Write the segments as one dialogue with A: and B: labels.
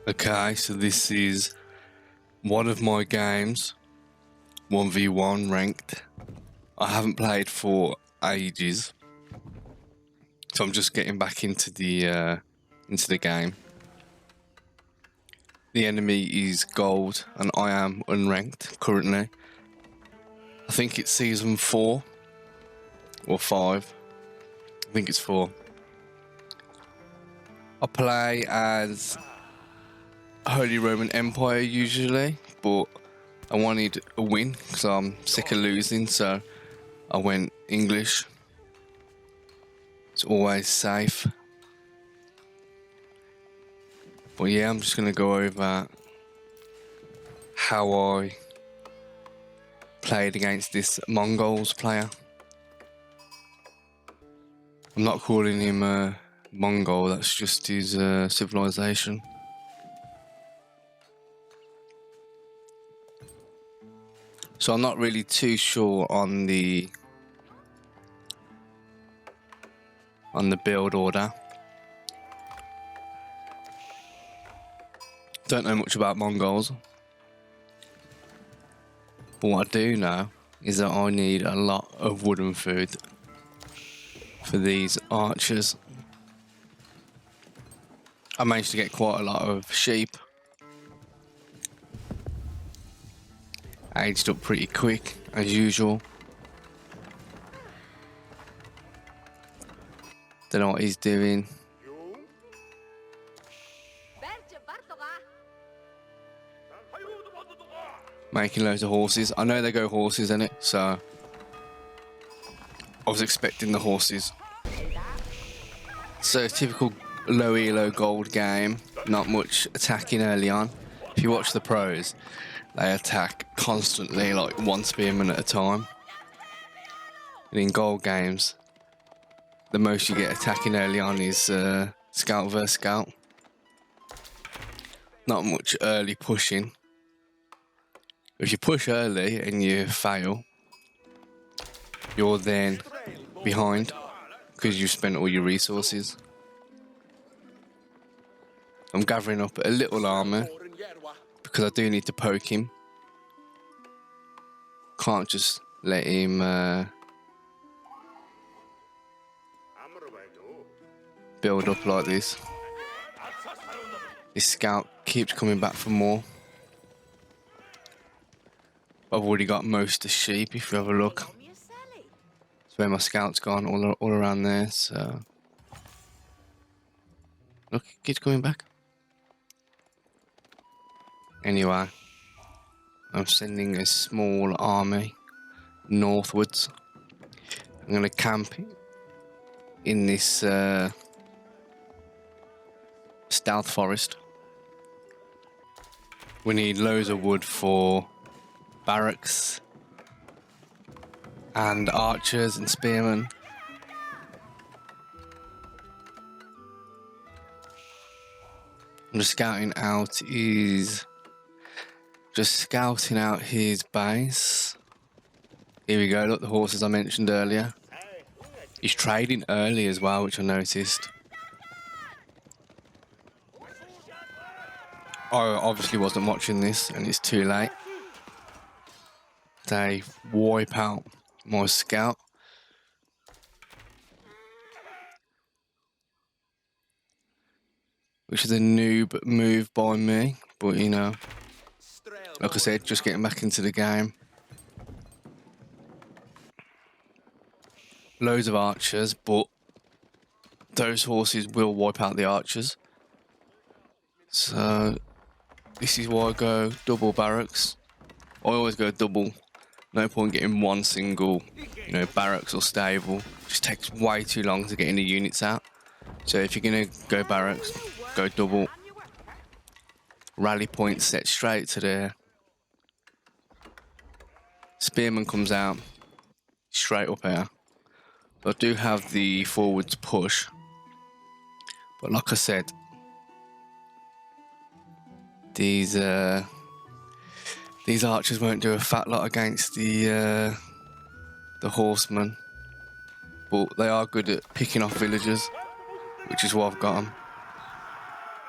A: Okay, so this is one of my games, 1v1 ranked. I haven't played for ages, so I'm just getting back into the game. The enemy is gold, and I am unranked currently. I think it's season 4 or 5. I think it's 4. I play as Holy Roman Empire usually, but I wanted a win because I'm sick of losing, so I went English. It's always safe. But yeah, I'm just going to go over how I played against this Mongols player. I'm not calling him a Mongol, that's just his civilization. So I'm not really too sure on the build order. Don't know much about Mongols. But what I do know is that I need a lot of wooden food for these archers. I managed to get quite a lot of sheep. Aged up pretty quick, as usual. Don't know what he's doing. Making loads of horses. I know they go horses in it, so I was expecting the horses. So typical low ELO gold game, not much attacking early on. If you watch the pros, they attack constantly, like one spearman at a time. And in gold games, the most you get attacking early on is scout versus scout. Not much early pushing. If you push early and you fail, you're then behind because you've spent all your resources. I'm gathering up a little armor because I do need to poke him. Can't just let him build up like this. This scout keeps coming back for more. I've already got most of the sheep, if you have a look. That's where my scout's gone, all around there, so... Look, it keeps coming back. Anyway, I'm sending a small army northwards. I'm going to camp in this stealth forest. We need loads of wood for barracks and archers and spearmen. I'm just scouting out his base. Here we go, look, the horses I mentioned earlier. He's trading early as well, which I noticed. I obviously wasn't watching this and it's too late. They wipe out my scout. Which is a noob move by me, but you know, like I said, just getting back into the game. Loads of archers, but those horses will wipe out the archers. So this is why I go double barracks. I always go double. No point getting one single, barracks or stable. It just takes way too long to get any units out. So if you're gonna go barracks, go double. Rally point set straight to there. Spearman comes out straight up here. I do have the forwards push, but like I said, these archers won't do a fat lot against the horsemen, but they are good at picking off villagers, which is why I've got them.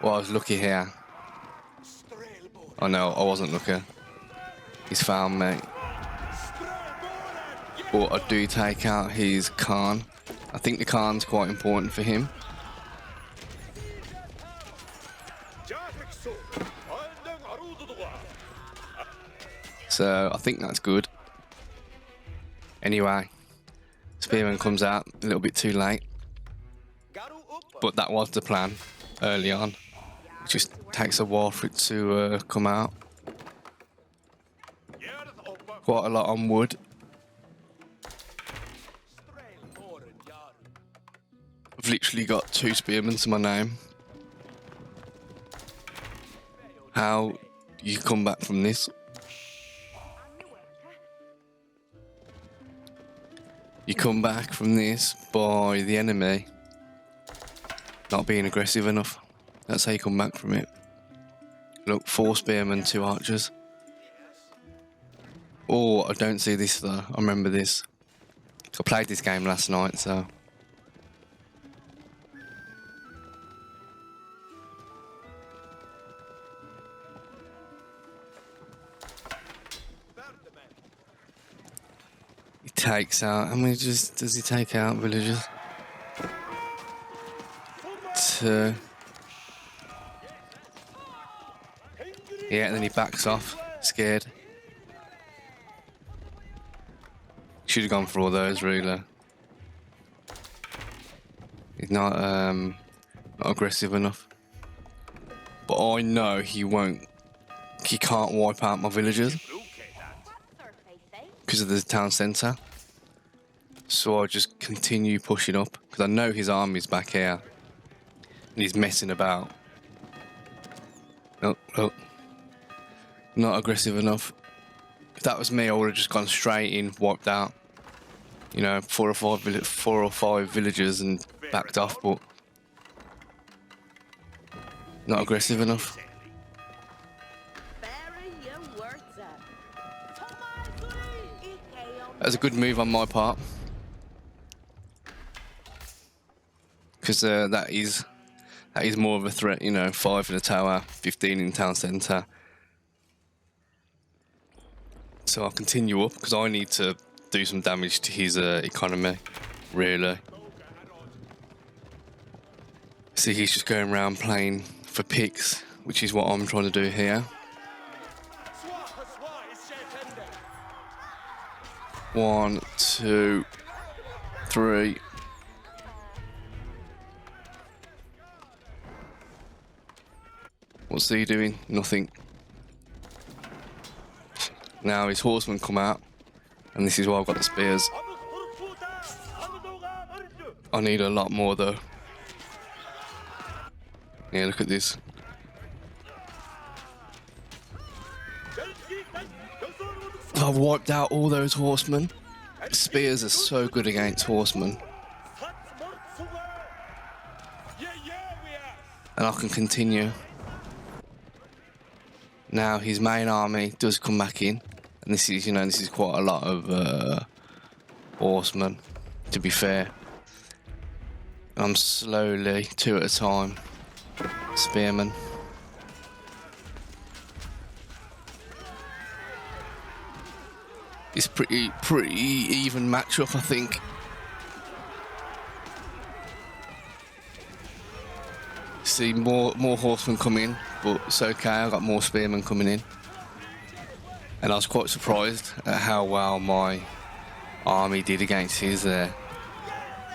A: Well, I was lucky here. I know, I wasn't looking. He's found me. But I do take out his Khan. I think the Khan's quite important for him. So I think that's good. Anyway, Spearman comes out a little bit too late. But that was the plan early on. It just takes a while for it to come out. Quite a lot on wood. I've literally got 2 spearmen to my name. How do you come back from this? You come back from this by the enemy not being aggressive enough. That's how you come back from it. Look, 4 spearmen, 2 archers. Oh, I don't see this though. I remember this. I played this game last night, so. He takes out, how many does he take out, villagers? 2. Yeah, and then he backs off, scared. Should have gone for all those, really. He's not aggressive enough. But I know he won't. He can't wipe out my villagers because of the town centre. So I just continue pushing up because I know his army's back here and he's messing about. Oh. Not aggressive enough. If that was me, I would have just gone straight in, wiped out. You know, 4 or 5 villagers and backed off, but not aggressive enough. That was a good move on my part, because that is more of a threat. You know, 5 in the tower, 15 in town centre. So I'll continue up because I need to do some damage to his economy, really. See, he's just going around playing for picks, which is what I'm trying to do here. 1, 2, 3. What's he doing? Nothing. Now his horsemen come out, and this is why I've got the spears. I need a lot more though. Yeah, look at this. I've wiped out all those horsemen. Spears are so good against horsemen. And I can continue. Now his main army does come back in. And this is, you know, this is quite a lot of horsemen, to be fair. I'm slowly, 2 at a time, spearmen. It's pretty even matchup, I think. See more horsemen come in, but it's okay. I got more spearmen coming in. And I was quite surprised at how well my army did against his there.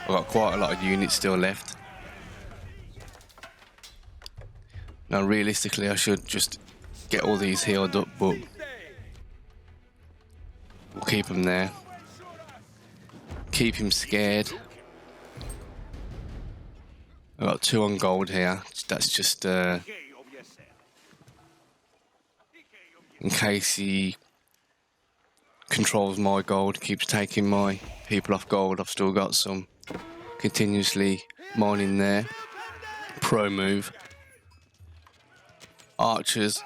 A: I've got quite a lot of units still left. Now realistically I should just get all these healed up, but we'll keep him there. Keep him scared. I've got 2 on gold here. That's just in case he controls my gold, keeps taking my people off gold. I've still got some continuously mining there. Pro move. Archers.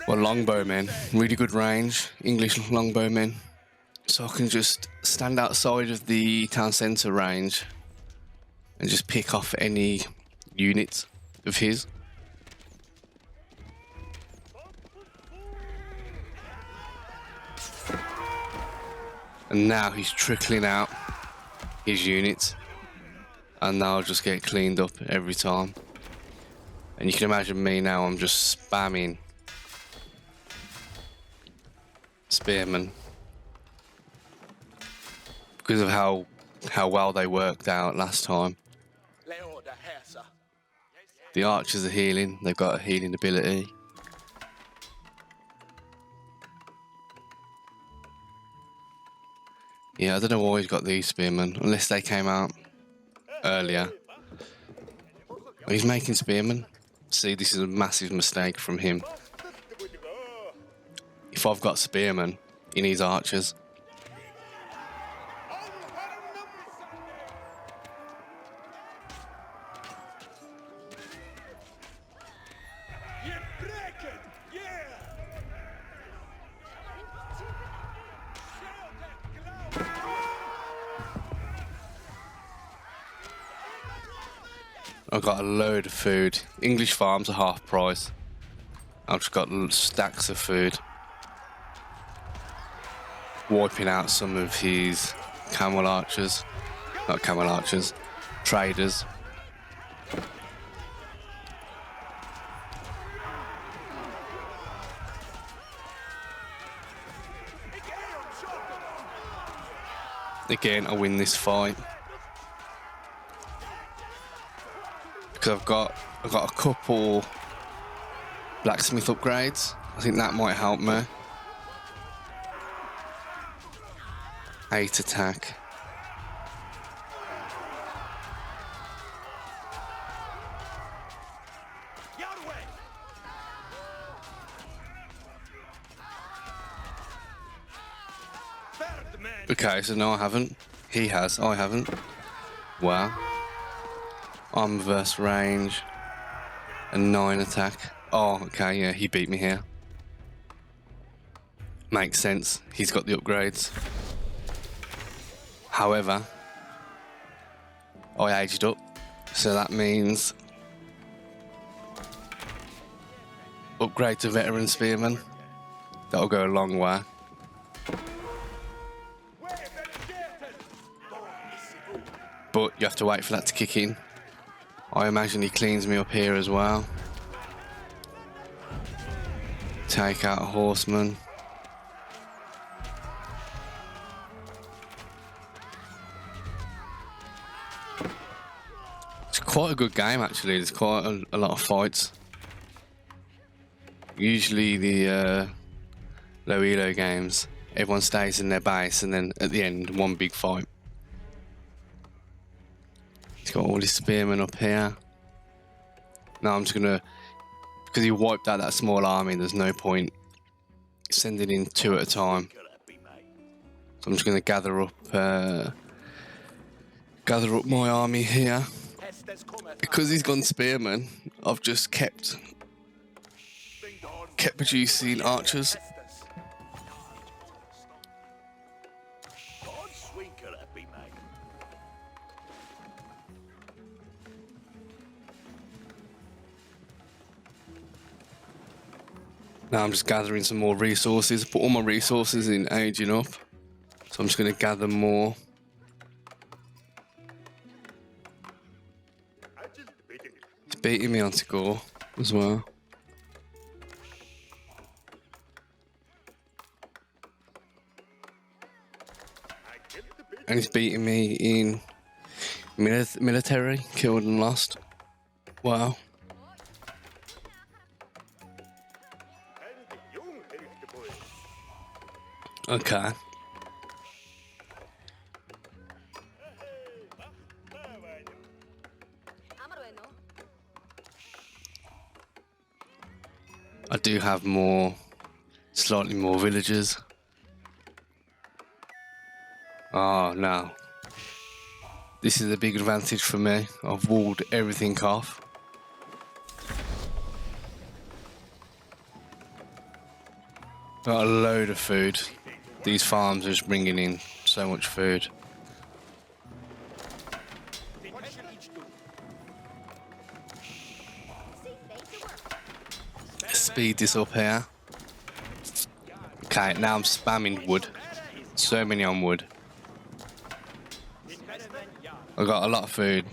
A: Well, longbowmen. Really good range. English longbowmen. So I can just stand outside of the town centre range and just pick off any units of his. And now he's trickling out his units. And they'll just get cleaned up every time. And you can imagine me now, I'm just spamming spearmen. Because of how well they worked out last time. The archers are healing, they've got a healing ability. Yeah, I don't know why he's got these spearmen, unless they came out earlier. Oh, he's making spearmen. See, this is a massive mistake from him. If I've got spearmen, he needs archers. I've got a load of food. English farms are half price. I've just got stacks of food. Wiping out some of his camel archers. Not camel archers. Traders. Again, I win this fight. Because I've got a couple blacksmith upgrades. I think that might help me. 8 attack. Okay, so no, I haven't. He has, I haven't. Wow. Armor versus range. And 9 attack. Oh, okay, yeah, he beat me here. Makes sense. He's got the upgrades. However, I aged up. So that means upgrade to veteran spearman. That'll go a long way. But you have to wait for that to kick in. I imagine he cleans me up here as well. Take out a horseman. It's quite a good game actually. There's quite a lot of fights. Usually the low ELO games, everyone stays in their base and then at the end, one big fight. He's got all his spearmen up here. Now I'm just gonna, because he wiped out that small army, there's no point sending in 2 at a time. So I'm just gonna gather up my army here. Because he's gone spearman, I've just kept producing archers. Now I'm just gathering some more resources. Put all my resources in aging up. So I'm just going to gather more. It's beating me on score as well. And he's beating me in military, killed and lost. Wow. Okay. I do have slightly more villagers. Oh, no. This is a big advantage for me. I've walled everything off. Got a load of food. These farms are just bringing in so much food. Let's speed this up here. Okay, now I'm spamming wood. So many on wood. I got a lot of food.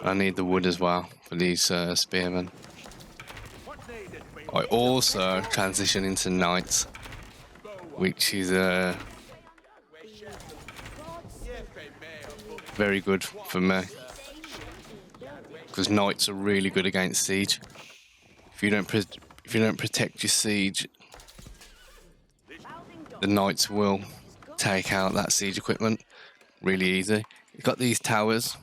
A: I need the wood as well for these spearmen. I also transition into knights, which is very good for me, because knights are really good against siege. If you don't protect your siege, the knights will take out that siege equipment really easy. You've got these towers,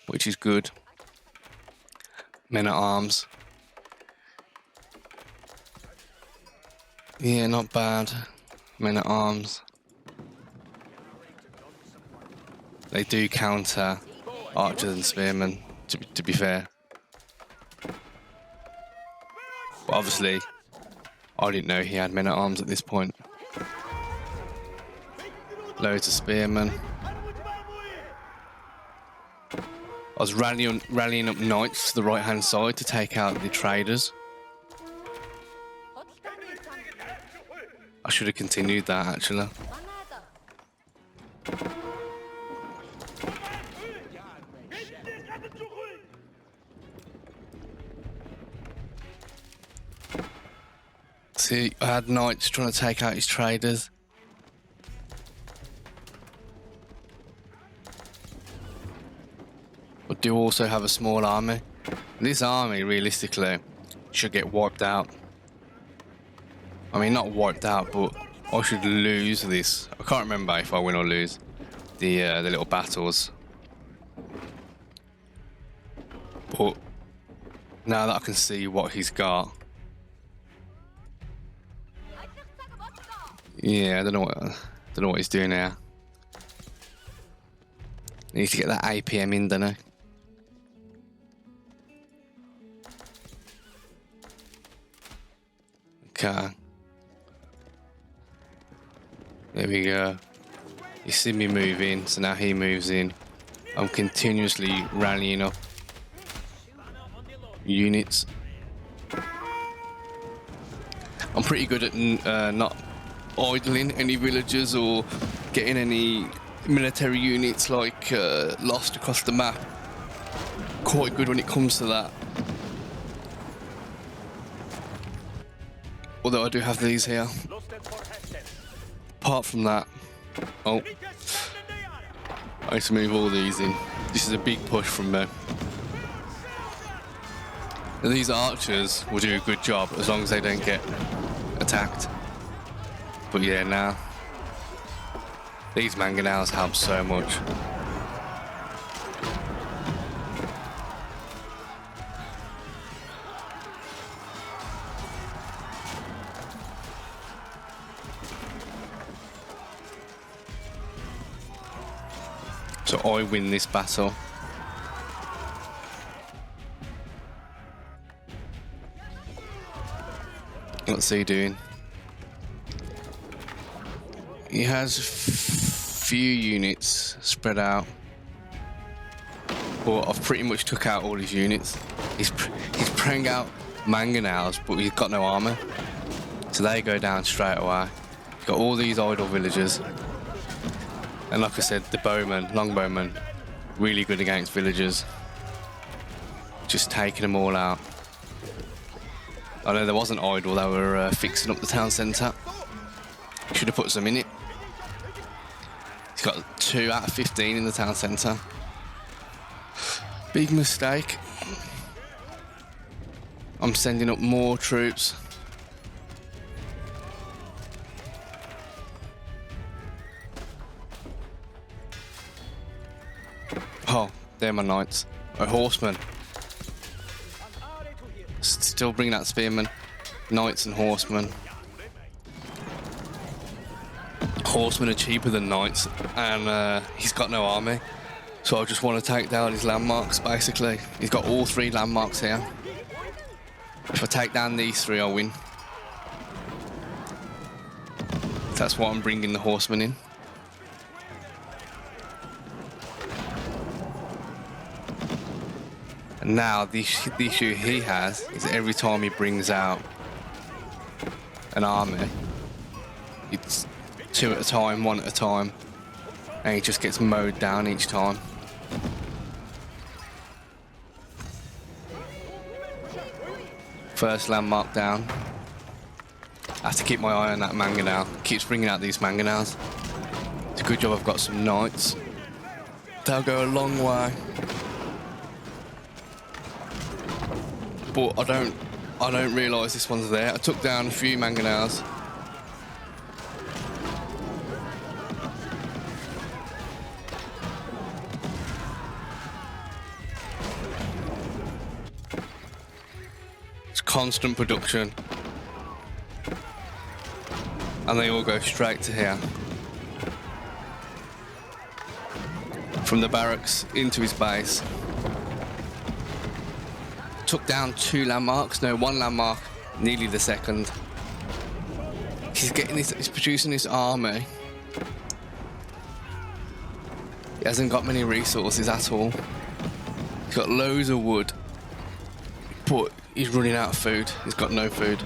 A: which is good. Men at arms. Yeah, not bad. Men at arms. They do counter archers and spearmen, to be fair. But obviously, I didn't know he had men at arms at this point. Loads of spearmen. I was rallying up knights to the right hand side to take out the traders. I should have continued that actually. See, I had knights trying to take out his traders. I do also have a small army. This army, realistically, should get wiped out. I mean, not wiped out, but I should lose this. I can't remember if I win or lose the little battles. But now that I can see what he's got, yeah, I don't know what he's doing here. Needs to get that APM in, don't I? Okay. There we go. You see me move in, so now he moves in. I'm continuously rallying up units. I'm pretty good at not idling any villagers or getting any military units like lost across the map. Quite good when it comes to that. Although I do have these here. Apart from that, oh, I need to move all these in. This is a big push from me. Now, these archers will do a good job as long as they don't get attacked. But yeah, now these mangonels help so much. So I win this battle. What's he doing? He has few units spread out, but I've pretty much took out all his units. He's praying out mangonels, but he's got no armor, so they go down straight away. He's got all these idle villagers. And like I said, the bowmen, longbowmen, really good against villagers. Just taking them all out. I know there wasn't idle, they were fixing up the town centre. Should have put some in it. He's got 2 out of 15 in the town centre. Big mistake. I'm sending up more troops. Oh, they're my knights. Oh, horsemen. Still bringing out spearmen. Knights and horsemen. Horsemen are cheaper than knights, and he's got no army. So I just want to take down his landmarks, basically. He's got all 3 landmarks here. If I take down these 3, I'll win. That's why I'm bringing the horsemen in. And now the issue he has is every time he brings out an army, it's 2 at a time, 1 at a time, and he just gets mowed down each time. First landmark down. I have to keep my eye on that mangonel. Keeps bringing out these mangonels. It's a good job I've got some knights. They'll go a long way. But I don't realise this one's there. I took down a few mangonels. It's constant production. And they all go straight to here. From the barracks into his base. Took down 2 landmarks, no, 1 landmark, nearly the second. He's producing this army. He hasn't got many resources at all. He's got loads of wood, but he's running out of food. He's got no food.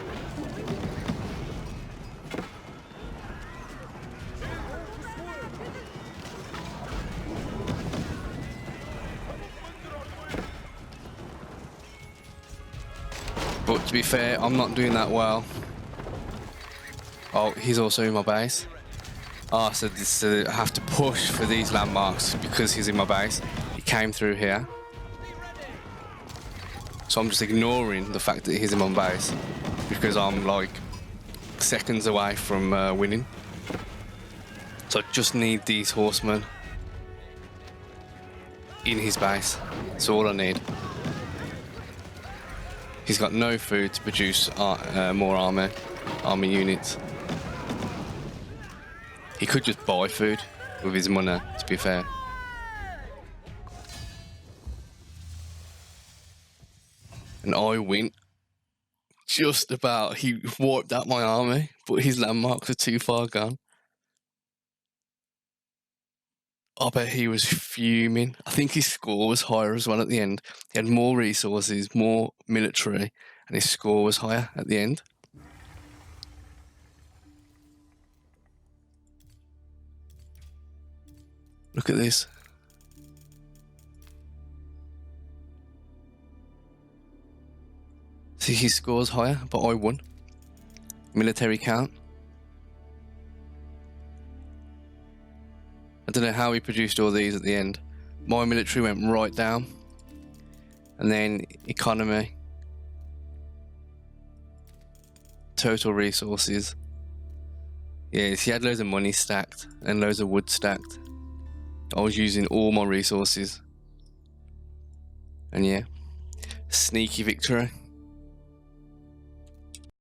A: But to be fair, I'm not doing that well. Oh, he's also in my base. Oh, so I have to push for these landmarks because he's in my base. He came through here. So I'm just ignoring the fact that he's in my base because I'm like seconds away from winning. So I just need these horsemen in his base. That's all I need. He's got no food to produce more army units. He could just buy food with his money, to be fair. And I win. Just about. He wiped out my army, but his landmarks are too far gone. I bet he was fuming. I think his score was higher as well at the end. He had more resources, more military, and his score was higher at the end. Look at this. See, his score's higher, but I won. Military count. I don't know how he produced all these at the end. My military went right down. And then economy. Total resources. Yes, he had loads of money stacked and loads of wood stacked. I was using all my resources. And yeah, sneaky victory.